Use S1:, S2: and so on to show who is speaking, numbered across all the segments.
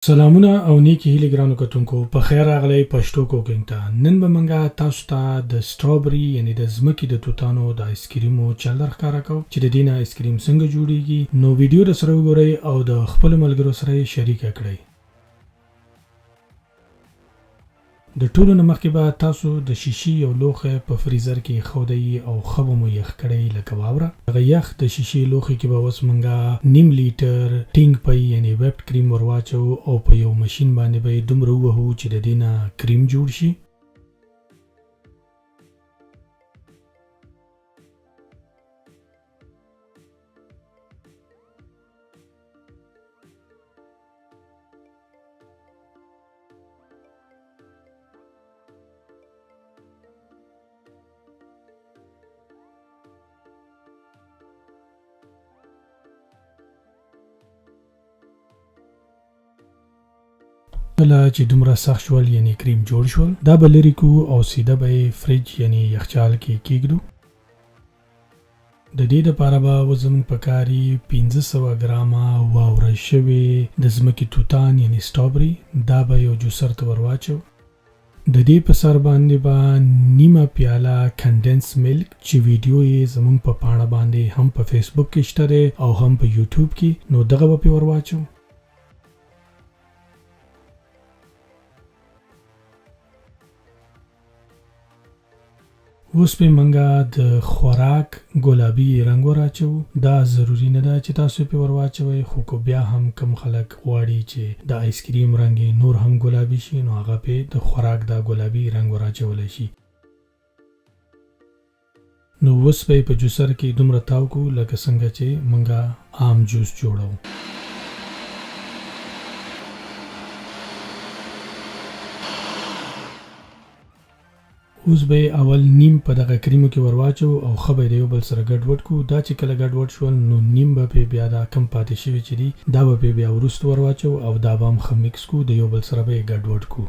S1: سلامونه او نیکی هیلې ګرانو کتونکو په خیر راغلی پښتو کوکینګ ته. نن به موږ تاسو ته د سټرابري یعنی د ځمکې د توتانو د آیسکریمو چل درښکاره کوو چې د دې نه آیسکریم څنګه جوړیږي. نو ویډیو در سره وګورئ او د خپلو ملګرو سره یې شریکه کړئ. د ټولو نه مخکې به تاسو د شیشې یو لوښی په فریزر کې ایښودئ او ښه به مو یخ کړئ لکه واوره. دغه یخ د شیشې لوښي کې به اوس موږ نیم لیټر ټینګ پی یعنې ویپډ کریم ور واچوو او په یو مشین باندې به یې دومره ووهو چې د دې نه کریم جوړ شي. کله چې دومره سخت شول یعنی کریم جوړ شول دا به لرې کړو او سیده به یې فریج یعنی یخچال کې کیږدو. د دې دپاره به اوس زموږ پکار وي 500 ګرامه واوره شوې د ځمکې توتان یعنی سټرابري. دا به یو جوسر ته ور واچو. د دې په سر باندې به نیمه پیاله کنډنس ملک چې ویډیو یې زموږ په پاڼه باندې هم په فیسبوک کې شته دی او هم په یوټیوب کې، نو دغه به پې ور واچو. اوس پې منګه د خوراک ګلابي رنګ ور اچوو. دا ضروري نه ده چې تاسو پې ور واچوئ، خو که بیا هم کم خلک غواړي چې د آیسکریم رنګ نور هم ګلابي شي نو هغه پې د خوراک دا ګلابي رنګ ور اچولی شي. نو اوس به یې په جوسر کې دومره تاو کړو لکه څنګه چې منګه عام جوس جوړو. اوس به اول نیم په دغه کریمو کې ور واچو او ښه به یې د یو بل سره ګډوډ کړو. دا چې کله ګډوډ شول نو نیم به پې بیا دا کم پاتې شوي چې دي دا به پې بیا وروسته ور واچو او دا به هم ښه میکس کړو، د یو بل سره به یې ګډوډ کړو.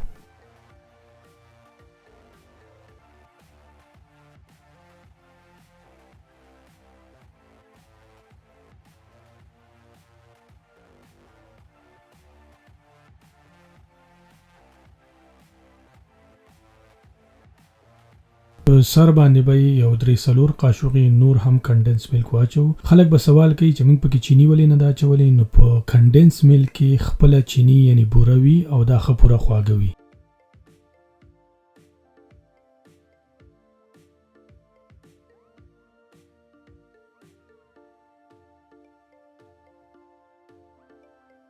S1: په سر باندې به یو 3-4 قاشوغې نور هم کنډنس ملک واچو. خلک به سوال کوي چې موږ پکې چینی ولې نه ده اچولې. نو په کنډنس ملک کې خپله چینی یعنی بوره وي او دا ښه پوره خواږه وي.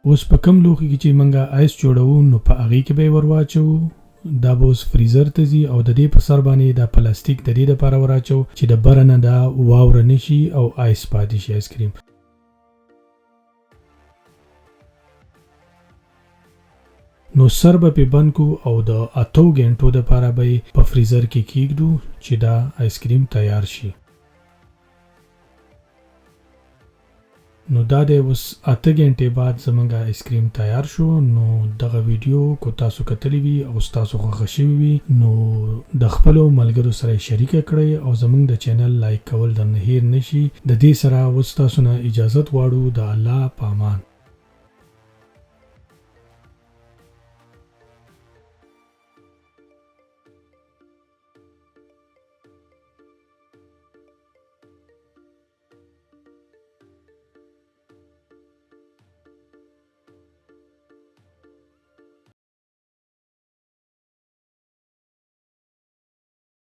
S1: اوس په کم لوښي کې چې موږ آیس جوړوو نو په هغې کې به یې ور واچوو. دا به اوس فریزر ته ځي او د دې په سر باندې دا پلاستیک د دې دپاره ور اچو چې د بره نه دا واوره نه شي او آیس پاتې شي آیسکریم. نو سر به پې بند کړو او د 8 غنټو دپاره به یې په فریزر کې کیږدو چې دا آیسکریم تیار شي. نو دا دی اوس 8 غنټې بعد زموږ آیسکریم تیار شو. نو دغه ویډیو کو تاسو کتلی وي او ستاسو خوښه شوي وي نو د خپلو ملګرو سره یې شریکه کړئ او زموږ د چینل لایک کول درنه هیر نشي. د دې سره اوس تاسو نه اجازت غواړو. د الله په امان.